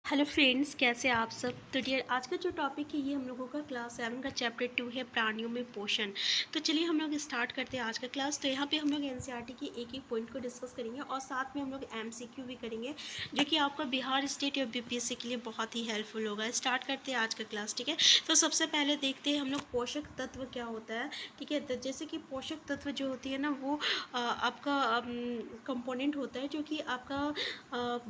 Hello friends, कैसे आप सब। तो डियर, आज का जो टॉपिक है ये हम लोगों का क्लास 7 का चैप्टर 2 है, प्राणियों में पोषण। तो चलिए हम लोग स्टार्ट करते हैं आज का क्लास। तो यहाँ पे हम लोग एनसीईआरटी के एक एक पॉइंट को डिस्कस करेंगे और साथ में हम लोग एमसीक्यू भी करेंगे, जो कि आपका बिहार स्टेट या बीपीएससी के लिए बहुत ही हेल्पफुल होगा। स्टार्ट करते हैं आज का क्लास, ठीक है। तो सबसे पहले देखते हैं हम लोग पोषक तत्व क्या होता है, ठीक है। तो जैसे कि पोषक तत्व जो होती है ना, वो आपका कंपोनेंट होता है जो कि आपका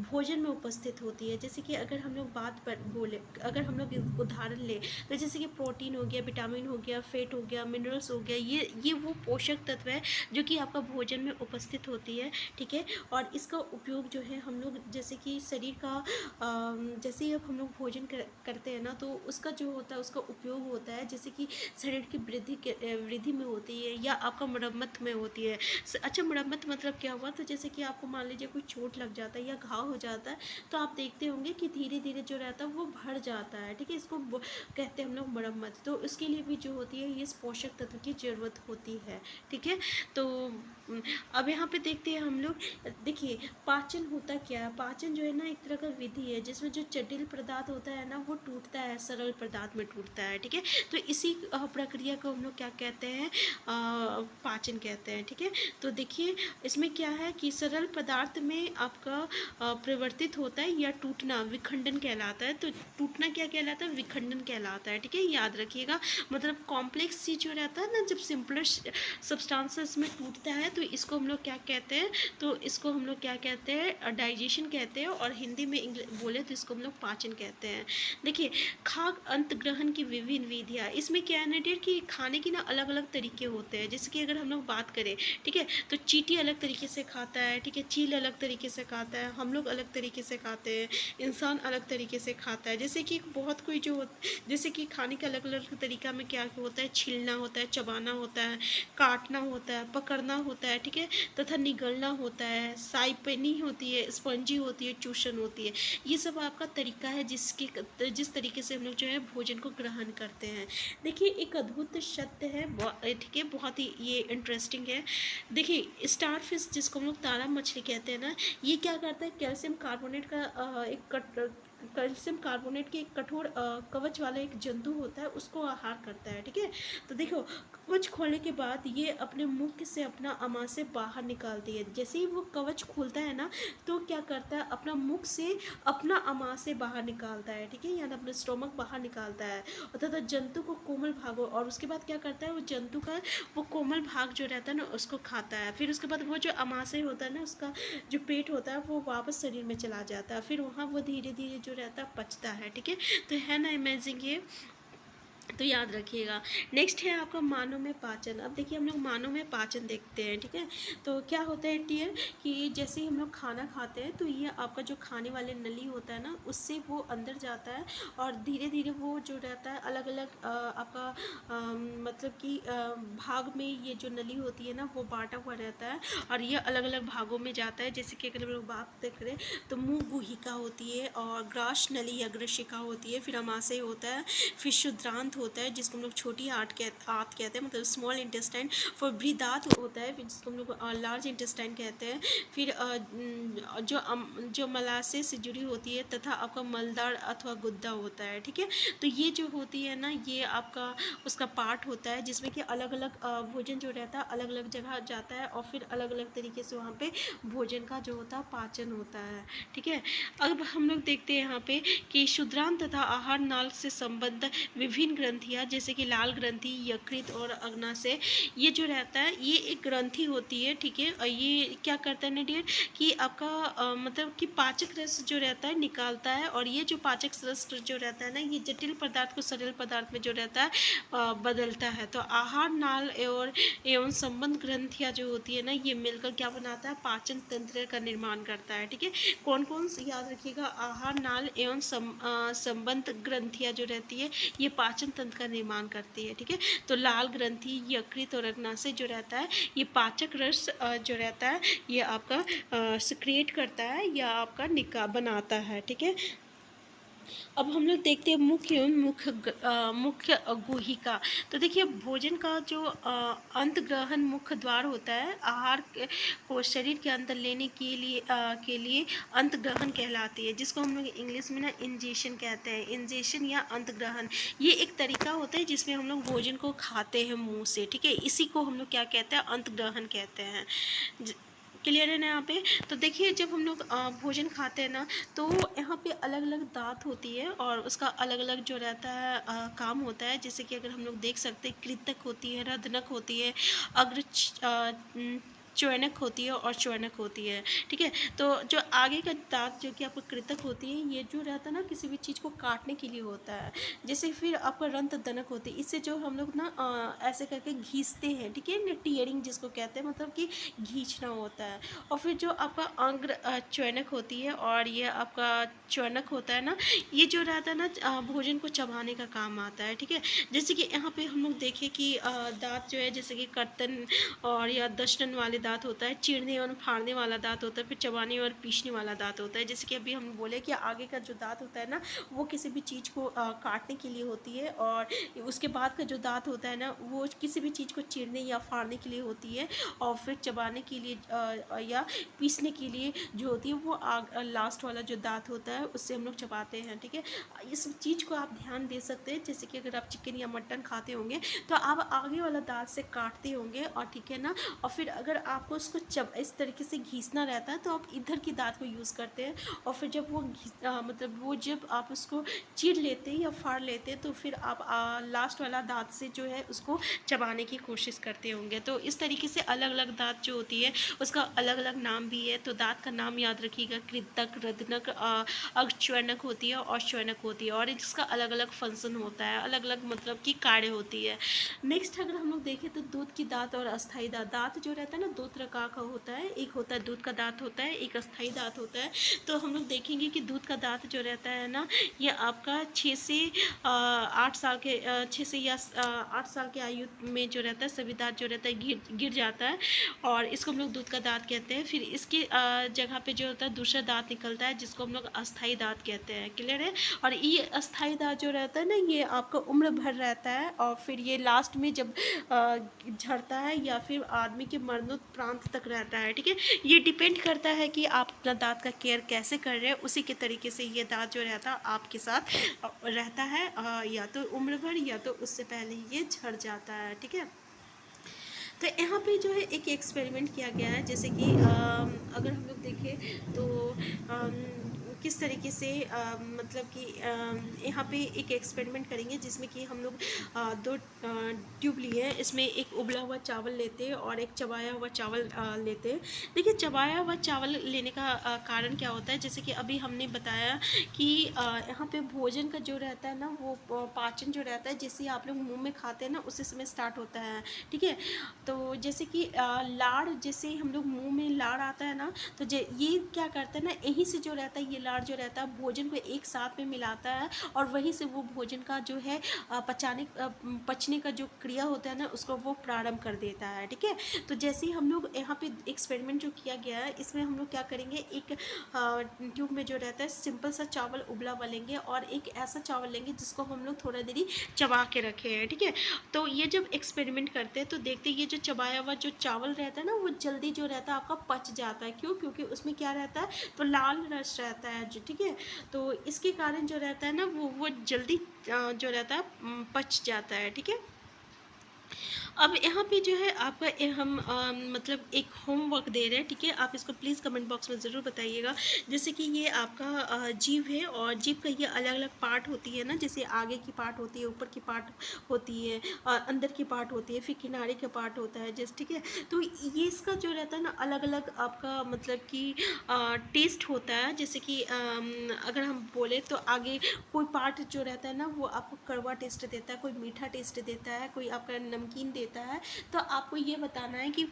भोजन में उपस्थित होती है। जैसे कि अगर हम लोग बात पर बोले, अगर हम लोग उदाहरण लें, तो जैसे कि प्रोटीन हो गया, विटामिन हो गया, फैट हो गया, मिनरल्स हो गया, ये वो पोषक तत्व है जो कि आपका भोजन में उपस्थित होती है, ठीक है। और इसका उपयोग जो है हम लोग, जैसे कि शरीर का जैसे ही अब हम लोग भोजन करते हैं ना, तो उसका जो होता है उसका उपयोग होता है, जैसे कि शरीर की वृद्धि में होती है या आपका मरम्मत में होती है। अच्छा, मरम्मत मतलब क्या हुआ, तो जैसे कि आपको मान लीजिए कोई चोट लग जाता है या घाव हो जाता है, तो आप देखते होंगे कि धीरे धीरे जो रहता है वो भर जाता है, ठीक है। इसको कहते हैं हम लोग मरम्मत। तो उसके लिए भी जो होती है, इस पोषक तत्व की ज़रूरत होती है, ठीक है। तो अब यहाँ पे देखते हैं हम लोग। देखिए, पाचन होता क्या है। पाचन जो है ना, एक तरह का विधि है जिसमें जो जटिल पदार्थ होता है ना, वो टूटता है, सरल पदार्थ में टूटता है, ठीक है। तो इसी प्रक्रिया को हम लोग क्या कहते हैं, पाचन कहते हैं, ठीक है। तो देखिए, इसमें क्या है कि सरल पदार्थ में आपका परिवर्तित होता है या टूटना विखंडन कहलाता है। तो टूटना क्या कहलाता है, विखंडन कहलाता है, ठीक है। याद रखिएगा, मतलब कॉम्प्लेक्स चीज जो रहता है ना, जब सिंपलर सब्सटेंसेस में टूटता है, तो इसको हम लोग क्या कहते हैं, तो इसको हम लोग क्या कहते हैं, डाइजेशन कहते हैं। और हिंदी में बोले तो इसको हम लोग पाचन कहते हैं। देखिए, खाद्य अंत ग्रहण की विभिन्न विधियाँ, इसमें क्या है ना डियर, कि खाने की ना अलग अलग तरीके होते हैं। जैसे कि अगर हम लोग बात करें, ठीक है, तो चींटी अलग तरीके से खाता है, ठीक है, चील अलग तरीके से खाता है, हम लोग अलग तरीके से खाते हैं, इंसान अलग तरीके से खाता है। जैसे कि बहुत कोई जैसे कि खाने का अलग अलग तरीका में क्या होता है, छीलना होता है, चबाना होता है, काटना होता है, पकड़ना होता है, ठीक है, तथा निगलना होता है, साइपनी होती है, स्पंजी होती है, चूषण होती है। ये सब आपका तरीका है जिस तरीके से हम लोग जो है भोजन को ग्रहण करते हैं। देखिए, एक अद्भुत सत्य है, ठीक है, बहुत ही ये इंटरेस्टिंग है। देखिए, स्टार फिश जिसको हम लोग तारा मछली कहते हैं ना, ये क्या करता है, कैल्शियम कार्बोनेट का कैल्शियम कार्बोनेट के एक कठोर कवच वाला एक जंतु होता है, उसको आहार करता है, ठीक है। तो देखो, कवच खोलने के बाद ये अपने मुख से अपना आमाशय बाहर निकालती है। जैसे ही वो कवच खोलता है ना, तो क्या करता है, अपना मुख से अपना आमाशय बाहर निकालता है, ठीक है, यानी अपना स्टोमक बाहर निकालता है, तथा जंतु को कोमल भागों, और उसके बाद क्या करता है, वो जंतु का वो कोमल भाग जो रहता है ना, उसको खाता है। फिर उसके बाद वो जो आमाशय होता है ना, उसका जो पेट होता है, वो वापस शरीर में चला जाता है। फिर वहाँ वो धीरे धीरे जो रहता है पचता है, ठीक है। तो है ना अमेजिंग ये, तो याद रखिएगा। नेक्स्ट है आपका मानव में पाचन। अब देखिए, हम लोग मानव में पाचन देखते हैं, ठीक है। तो क्या होता है डियर, कि जैसे ही हम लोग खाना खाते हैं, तो ये आपका जो खाने वाले नली होता है ना, उससे वो अंदर जाता है, और धीरे धीरे वो जो रहता है अलग अलग आपका मतलब कि भाग में ये जो नली होती है ना, वो बांटा हुआ रहता है, और ये अलग अलग भागों में जाता है। जैसे कि अगर हम लोग बात करें, तो मुँह गुहिका होती है, और ग्रास नली या ग्रशिका होती है, फिर अमाशय होता है, फिर शुद्रांत होता है जिसको हम लोग छोटी आंत कहते हैं, मतलब स्मॉल इंटेस्टाइन। फिर बृहदात होता है, फिर जिसको हम लोग लार्ज इंटेस्टाइन कहते हैं। फिर जो मलाशय से जुड़ी होती है, तथा आपका मलदार अथवा गुद्दा होता है, ठीक है। तो ये जो होती है ना, ये आपका उसका पार्ट होता है, जिसमें कि अलग अलग भोजन जो रहता है अलग अलग जगह जाता है, और फिर अलग अलग तरीके से वहाँ पे भोजन का जो होता है पाचन होता है, ठीक है। अब हम लोग देखते हैं यहाँ पे कि शुद्रांत तथा आहार नाल से संबद्ध विभिन्न ग्रंथियाँ, जैसे कि लाल ग्रंथि, यकृत और अग्नाशय, ये जो रहता है ये एक ग्रंथि होती है, ठीक है। और ये क्या करता है ना डियर, कि आपका मतलब कि पाचक रस जो रहता है निकालता है, और ये जो पाचक रस जो रहता है ना, ये जटिल पदार्थ को सरल पदार्थ में जो रहता है बदलता है। तो आहार नाल एवं संबंध ग्रंथियाँ जो होती है ना, ये मिलकर क्या बनाता है, पाचन तंत्र का निर्माण करता है, ठीक है। कौन कौन से याद रखिएगा, आहार नाल एवं संबंध ग्रंथियाँ जो रहती है, ये पाचन तंत्र का निर्माण करती है, ठीक है। तो लाल ग्रंथि, यकृत और अग्नाशय जो रहता है, ये पाचक रस जो रहता है, ये आपका सिक्रिएट करता है या आपका बनाता है, ठीक है। अब हम लोग देखते हैं मुख्य गुहिका। तो देखिए भोजन का जो अंत ग्रहण मुख्य द्वार होता है, आहार को शरीर के अंदर लेने के लिए अंत ग्रहण कहलाती है, जिसको हम लोग इंग्लिश में ना इंजेशन कहते हैं। इंजेशन या अंत ग्रहण ये एक तरीका होता है जिसमें हम लोग भोजन को खाते हैं मुंह से, ठीक है। इसी को हम लोग क्या कहते हैं, अंत ग्रहण कहते हैं। क्लियर है ना यहाँ पे। तो देखिए जब हम लोग भोजन खाते हैं ना, तो यहाँ पे अलग अलग दांत होती है और उसका अलग अलग जो रहता है काम होता है। जैसे कि अगर हम लोग देख सकते हैं, कृतक होती है, रदनक होती है, अग्र च्वयनक होती है और च्वयनक होती है, ठीक है। तो जो आगे का दांत जो कि आपका कृतक होती है, ये जो रहता है ना किसी भी चीज़ को काटने के लिए होता है। जैसे फिर आपका रंत दनक होती है, इससे जो हम लोग ना ऐसे करके घींचते हैं, ठीक है ना, टीयरिंग जिसको कहते हैं, मतलब कि घींचना होता है। और फिर जो आपका अंग्र च्वयनक होती है और ये आपका च्वयनक होता है ना, ये जो रहता है ना भोजन को चबाने का काम आता है, ठीक है। जैसे कि यहाँ पे हम लोग देखें कि दांत जो है, जैसे कि कर्तन और या दशनन वाले दांत होता है, चीरने और फाड़ने वाला दांत होता है, फिर चबाने और पीसने वाला दांत होता है। जैसे कि अभी हम बोले कि आगे का जो दांत होता है ना, वो किसी भी चीज़ को काटने के लिए होती है, और उसके बाद का जो दांत होता है ना, वो किसी भी चीज़ को चीरने या फाड़ने के लिए होती है, और फिर चबाने के लिए या पीसने के लिए जो होती है वो लास्ट वाला जो दांत होता है उससे हम लोग चबाते हैं, ठीक है। इस चीज़ को आप ध्यान दे सकते हैं। जैसे कि अगर आप चिकन या मटन खाते होंगे तो आप आगे वाला दांत से काटते होंगे, और ठीक है ना, और फिर अगर आपको उसको इस तरीके से घीसना रहता है तो आप इधर की दांत को यूज़ करते हैं, और फिर जब वो मतलब वो जब आप उसको चीर लेते हैं या फाड़ लेते हैं तो फिर आप लास्ट वाला दांत से जो है उसको चबाने की कोशिश करते होंगे। तो इस तरीके से अलग अलग दांत जो होती है उसका अलग अलग नाम भी है। तो दांत का नाम याद रखिएगा, कृतक, रदनक, अग्रच्वयनक होती है और च्वयनक होती है, और इसका अलग अलग फंक्शन होता है, अलग अलग मतलब की कार्य होती है। नेक्स्ट अगर हम लोग देखें तो दूध की दांत और अस्थाई दांत। दांत जो रहता है ना दो प्रकार का होता है, एक होता है दूध का दांत होता है, एक अस्थाई दांत होता है। तो हम लोग देखेंगे कि दूध का दांत जो रहता है ना, ये आपका 6 से 8 साल के 6 से या 8 साल के आयु में जो रहता है सभी दांत जो रहता है गिर जाता है, और इसको हम लोग दूध का दांत कहते हैं। फिर इसके जगह पे जो होता है दूसरा दांत निकलता है जिसको हम लोग अस्थाई दांत कहते हैं। क्लियर है। और ये अस्थाई दांत जो रहता है ना, ये आपका उम्र भर रहता है, और फिर ये लास्ट में जब झड़ता है या फिर आदमी के मरणोपरांत तक रहता है, ठीक है। ये डिपेंड करता है कि आप अपना दांत का केयर कैसे कर रहे हैं, उसी के तरीके से ये दांत जो रहता है आपके साथ रहता है, या तो उम्र भर या तो उससे पहले ही ये झड़ जाता है, ठीक है। तो यहाँ पे जो है एक एक्सपेरिमेंट किया गया है। जैसे कि अगर हम लोग देखें तो किस तरीके से मतलब कि यहाँ पे एक एक्सपेरिमेंट करेंगे जिसमें कि हम लोग दो ट्यूब लिए हैं। इसमें एक उबला हुआ चावल लेते हैं और एक चबाया हुआ चावल लेते हैं। देखिए चबाया हुआ चावल लेने का कारण क्या होता है, जैसे कि अभी हमने बताया कि यहाँ पे भोजन का जो रहता है ना, वो पाचन जो रहता है जैसे आप लोग मुंह में खाते हैं ना उसी समय स्टार्ट होता है, ठीक है। तो जैसे कि लाड़, जैसे हम लोग मुंह में लाड़ आता है ना, तो ये क्या करता है ना, यहीं से जो रहता है ये लाड़ जो रहता है भोजन को एक साथ में मिलाता है, और वहीं से वो भोजन का जो है पचने का जो क्रिया होता है ना उसको वो प्रारंभ कर देता है, ठीक है। तो जैसे ही हम लोग यहाँ पे एक्सपेरिमेंट जो किया गया है, इसमें हम लोग क्या करेंगे, एक ट्यूब में जो रहता है सिंपल सा चावल उबला हुआ लेंगे, और एक ऐसा चावल लेंगे जिसको हम लोग थोड़ा देरी चबा के रखे हैं, ठीक है। तो ये जब एक्सपेरिमेंट करते हैं तो देखते हैं ये जो चबाया हुआ जो चावल रहता है ना, वो जल्दी जो रहता है आपका पच जाता है। क्यों? क्योंकि उसमें क्या रहता है, तो लाल रस रहता है जो, ठीक है। तो इसके कारण जो रहता है ना वो जल्दी जो रहता है पच जाता है, ठीक है। अब यहाँ पे जो है आपका हम मतलब एक होमवर्क दे रहे हैं, ठीक है। आप इसको प्लीज़ कमेंट बॉक्स में ज़रूर बताइएगा। जैसे कि ये आपका जीभ है, और जीभ का ये अलग अलग पार्ट होती है ना, जैसे आगे की पार्ट होती है, ऊपर की पार्ट होती है, और अंदर की पार्ट होती है, फिर किनारे का पार्ट होता है, जैसे, ठीक है। तो ये इसका जो रहता है ना अलग अलग आपका मतलब कि टेस्ट होता है। जैसे कि अगर हम बोले तो आगे कोई पार्ट जो रहता है ना वो आपको कड़वा टेस्ट देता है, कोई मीठा टेस्ट देता है, कोई आपका नमकीन देता है, तो आपको ये बताना है कि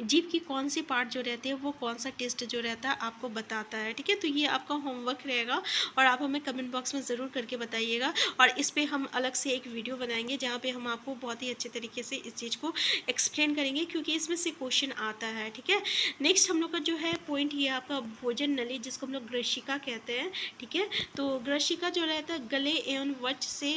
जीभ की कौन सी पार्ट जो रहती है वो कौन सा टेस्ट जो रहता है आपको बताता है, ठीक है। तो ये आपका होमवर्क रहेगा और आप हमें कमेंट बॉक्स में ज़रूर करके बताइएगा, और इस पे हम अलग से एक वीडियो बनाएंगे जहाँ पे हम आपको बहुत ही अच्छे तरीके से इस चीज़ को एक्सप्लेन करेंगे, क्योंकि इसमें से क्वेश्चन आता है, ठीक है। नेक्स्ट हम लोग का जो है पॉइंट ये आपका भोजन नली, जिसको हम लोग ग्रशिका कहते हैं, ठीक है। तो ग्रशिका जो रहता है गले एवं वक्ष से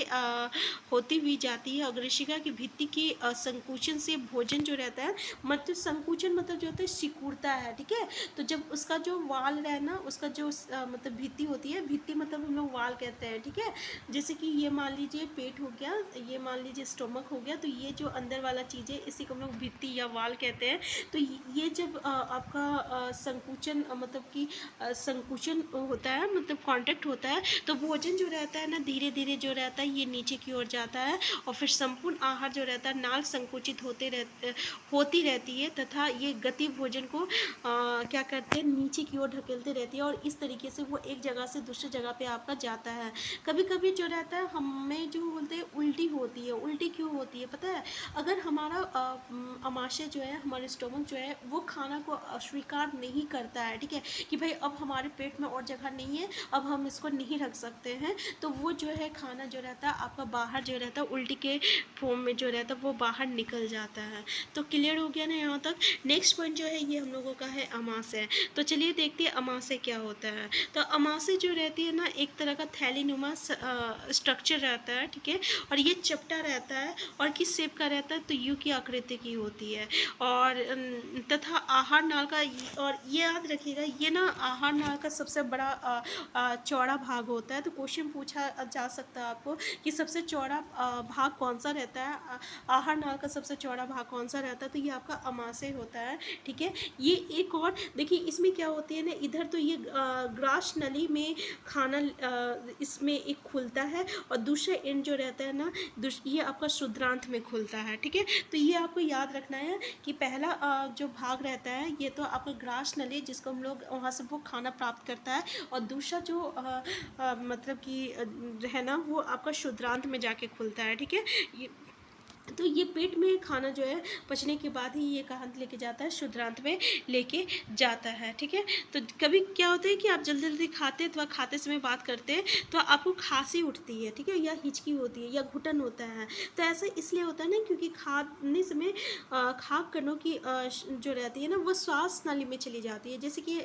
होती हुई जाती है, और ग्रशिका की भित्ति के संकुचन से भोजन जो रहता है, मतलब संकुचन मतलब जो होता है सिकुड़ता है, ठीक है। तो जब उसका जो वाल है ना, उसका जो मतलब भित्ति होती है, भित्ति मतलब हम लोग वाल कहते हैं, ठीक है। जैसे कि ये मान लीजिए पेट हो गया, ये मान लीजिए स्टोमक हो गया, तो ये जो अंदर वाला चीज़ है इसी को हम लोग भित्ति या वाल कहते हैं। तो ये जब आपका संकुचन मतलब कि संकुचन होता है, मतलब कांटेक्ट होता है, तो भोजन जो रहता है ना धीरे धीरे जो रहता है ये नीचे की ओर जाता है, और फिर संपूर्ण आहार जो रहता है नाल संकुचित होती रहती है, तथा ये गति भोजन को क्या करते हैं नीचे की ओर ढकेलते रहती है, और इस तरीके से वो एक जगह से दूसरी जगह पे आपका जाता है। कभी कभी जो रहता है हमें जो बोलते हैं उल्टी होती है। उल्टी क्यों होती है पता है? अगर हमारा आमाशय जो है, हमारे स्टोमक जो है वो खाना को अस्वीकार नहीं करता है, ठीक है, कि भाई अब हमारे पेट में और जगह नहीं है, अब हम इसको नहीं रख सकते हैं, तो वो जो है खाना जो रहता है आपका बाहर जो रहता है उल्टी के फॉर्म में जो रहता है वो बाहर निकल जाता है। तो क्लियर हो गया ना यहाँ तक। नेक्स्ट पॉइंट जो है ये हम लोगों का है अमाशय। तो चलिए देखते हैं अमाशय क्या होता है। तो अमाशय जो रहती है ना एक तरह का थैलीनुमा स्ट्रक्चर रहता है, ठीक है, और ये चपटा रहता है और किस शेप का रहता है, तो यू की आकृति की होती है, और तथा आहार नाल का, और ये याद रखिएगा ये ना आहार नाल का सबसे बड़ा चौड़ा भाग होता है। तो क्वेश्चन पूछा जा सकता है आपको कि सबसे चौड़ा भाग कौन सा रहता है, आहार नाल का सबसे चौड़ा भाग कौन सा रहता है, तो ये आपका अमाशय होता है, ठीक है। ये एक और देखिए इसमें क्या होती है ना, इधर तो ये ग्रास नली में खाना इसमें एक खुलता है, और दूसरा एंड जो रहता है ना ये आपका शुद्रांत में खुलता है, ठीक है। तो ये आपको याद रखना है कि पहला जो भाग रहता है ये तो आपका ग्रास नली, जिसको हम लोग वहाँ से वो खाना प्राप्त करता है, और दूसरा जो मतलब कि है ना वो आपका शुद्रांत में जाके खुलता है, ठीक है। तो ये पेट में खाना जो है पचने के बाद ही ये कहाँ लेके जाता है, शुद्रांत में लेके जाता है, ठीक है। तो कभी क्या होता है कि आप जल्दी जल्दी खाते हैं, तो खाते समय बात करते हैं तो आपको खांसी उठती है, ठीक है, या हिचकी होती है या घुटन होता है। तो ऐसा इसलिए होता है ना क्योंकि खाने समय खाक कणों की जो रहती है ना वो श्वास नली में चली जाती है। जैसे कि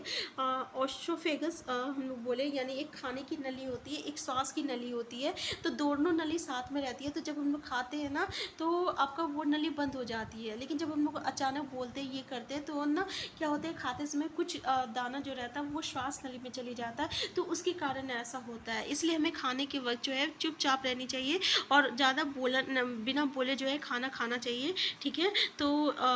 ओशोफेगस हम लोग बोले, यानी एक खाने की नली होती है, एक श्वास की नली होती है, तो दोनों नली साथ में रहती है। तो जब हम लोग खाते हैं ना तो आपका वो नली बंद हो जाती है, लेकिन जब हम लोग अचानक बोलते हैं ये करते हैं तो ना क्या होता है खाते समय कुछ दाना जो रहता है वो श्वास नली में चली जाता है, तो उसके कारण ऐसा होता है। इसलिए हमें खाने के वक्त जो है चुपचाप रहनी चाहिए, और ज़्यादा बिना बोले जो है खाना खाना चाहिए, ठीक है। तो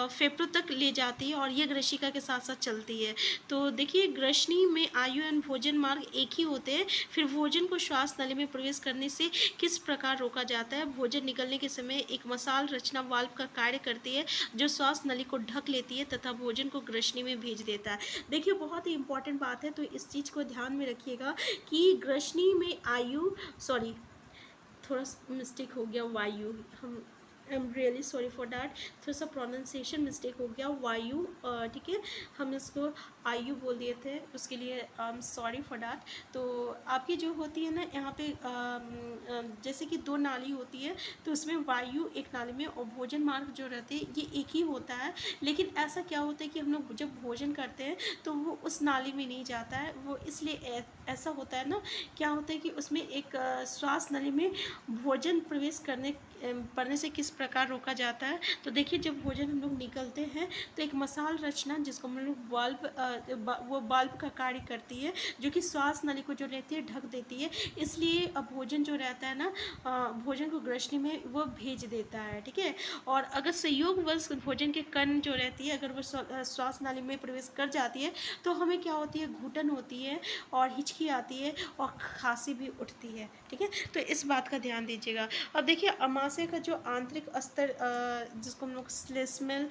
फेफड़ों तक ले जाती है, और ये ग्रशिका के साथ साथ चलती है। तो देखिए ग्रसनी में आयु एवं भोजन मार्ग एक ही होते हैं, फिर भोजन को श्वास नली में प्रवेश करने से किस प्रकार रोका जाता है। भोजन निकलने के समय एक मसाल रचना वाल्व का कार्य करती है, जो श्वास नली को ढक लेती है तथा भोजन को ग्रसनी में भेज देता है। देखिए बहुत ही इंपॉर्टेंट बात है, तो इस चीज़ को ध्यान में रखिएगा कि ग्रसनी में आयु, सॉरी थोड़ा मिस्टेक हो गया, वायु, हम I am really sorry for that, थोड़ा सा प्रोनाउंसिएशन मिस्टेक हो गया, वायु, ठीक है, हम इसको आयु बोल दिए थे, उसके लिए I am sorry for that. तो आपकी जो होती है ना यहाँ पे जैसे कि दो नाली होती है, तो उसमें वायु एक नाली में और भोजन मार्ग जो रहते हैं ये एक ही होता है, लेकिन ऐसा क्या होता है कि हम लोग जब भोजन करते हैं तो वो उस नाली में नहीं जाता है, वो इसलिए ऐसा होता है ना, क्या होता है कि उसमें एक श्वास नली में भोजन प्रवेश पड़ने से किस प्रकार रोका जाता है। तो देखिए जब भोजन हम लोग निकलते हैं तो एक मसाल रचना, जिसको हम लोग वो बाल्ब का कार्य करती है, जो कि श्वास नली को जो रहती है ढक देती है, इसलिए भोजन जो रहता है ना भोजन को ग्रसनी में वो भेज देता है, ठीक है। और अगर संयोगवश भोजन के कण जो रहती है अगर वो श्वास नाली में प्रवेश कर जाती है तो हमें क्या होती है, घुटन होती है और हिचकी आती है और खांसी भी उठती है, ठीक है। तो इस बात का ध्यान दीजिएगा। अब देखिए अमाशय का जो आंतरिक स्तर जिसको हम लोग स्लेस्मेल,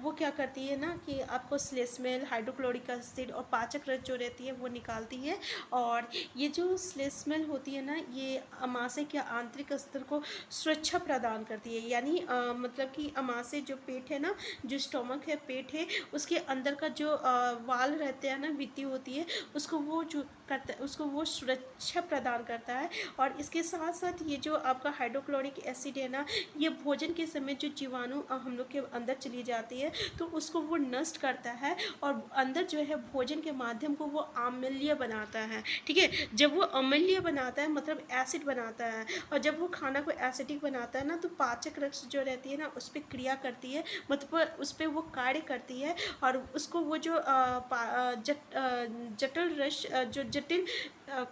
वो क्या करती है ना कि आपको स्लेस्मेल, हाइड्रोक्लोरिक हाइड्रोक्लोरिक एसिड और पाचक रस जो रहती है वो निकालती है। और ये जो श्लेष्मल होती है ना, ये अमाशय के आंतरिक स्तर को सुरक्षा प्रदान करती है। यानी मतलब कि अमाशय जो पेट है ना, जो स्टोमक है, पेट है, उसके अंदर का जो वाल रहते हैं ना, भित्ति होती है, उसको वो जो करता है, उसको वो सुरक्षा प्रदान करता है। और इसके साथ साथ ये जो आपका हाइड्रोक्लोरिक एसिड है ना, ये भोजन के समय जो जीवाणु हम लोग के अंदर चली जाती है तो उसको वो नष्ट करता है और अंदर जो है भोजन के माध्यम को वो अम्लीय बनाता है। ठीक है, जब वो अम्लीय बनाता है मतलब एसिड बनाता है, और जब वो खाना को एसिडिक बनाता है ना, तो पाचक रस जो रहती है ना उस पर क्रिया करती है, मतलब उस पर वो कार्य करती है और उसको वो जो जटिल रस जो जटिल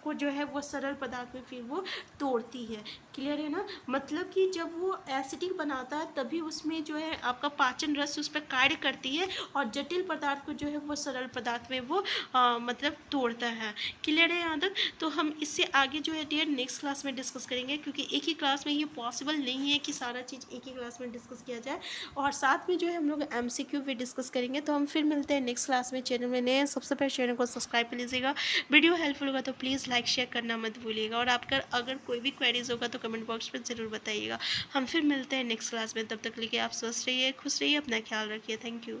को जो है वो सरल पदार्थ में फिर वो तोड़ती है। क्लियर है ना, मतलब कि जब वो एसिडिक बनाता है तभी उसमें जो है आपका पाचन रस उस पर कार्य करती है और जटिल पदार्थ को जो है वो सरल पदार्थ में वो मतलब तोड़ता है। क्लियर है यहाँ तक। तो हम इससे आगे जो है डियर नेक्स्ट क्लास में डिस्कस करेंगे, क्योंकि एक ही क्लास में ये पॉसिबल नहीं है कि सारा चीज़ एक ही क्लास में डिस्कस किया जाए। और साथ में जो है हम लोग MCQ भी डिस्कस करेंगे। तो हम फिर मिलते हैं नेक्स्ट क्लास में। चैनल में नए सबसे पहले चैनल को सब्सक्राइब कर लीजिएगा। वीडियो हेल्पफुल होगा तो प्लीज़ लाइक शेयर करना मत भूलिएगा। और आपका अगर कोई भी क्वेरीज होगा तो कमेंट बॉक्स में ज़रूर बताइएगा। हम फिर मिलते हैं नेक्स्ट क्लास में। तब तक लेके आप स्वस्थ रहिए, खुश रहिए, अपना ख्याल रखिए। Thank you.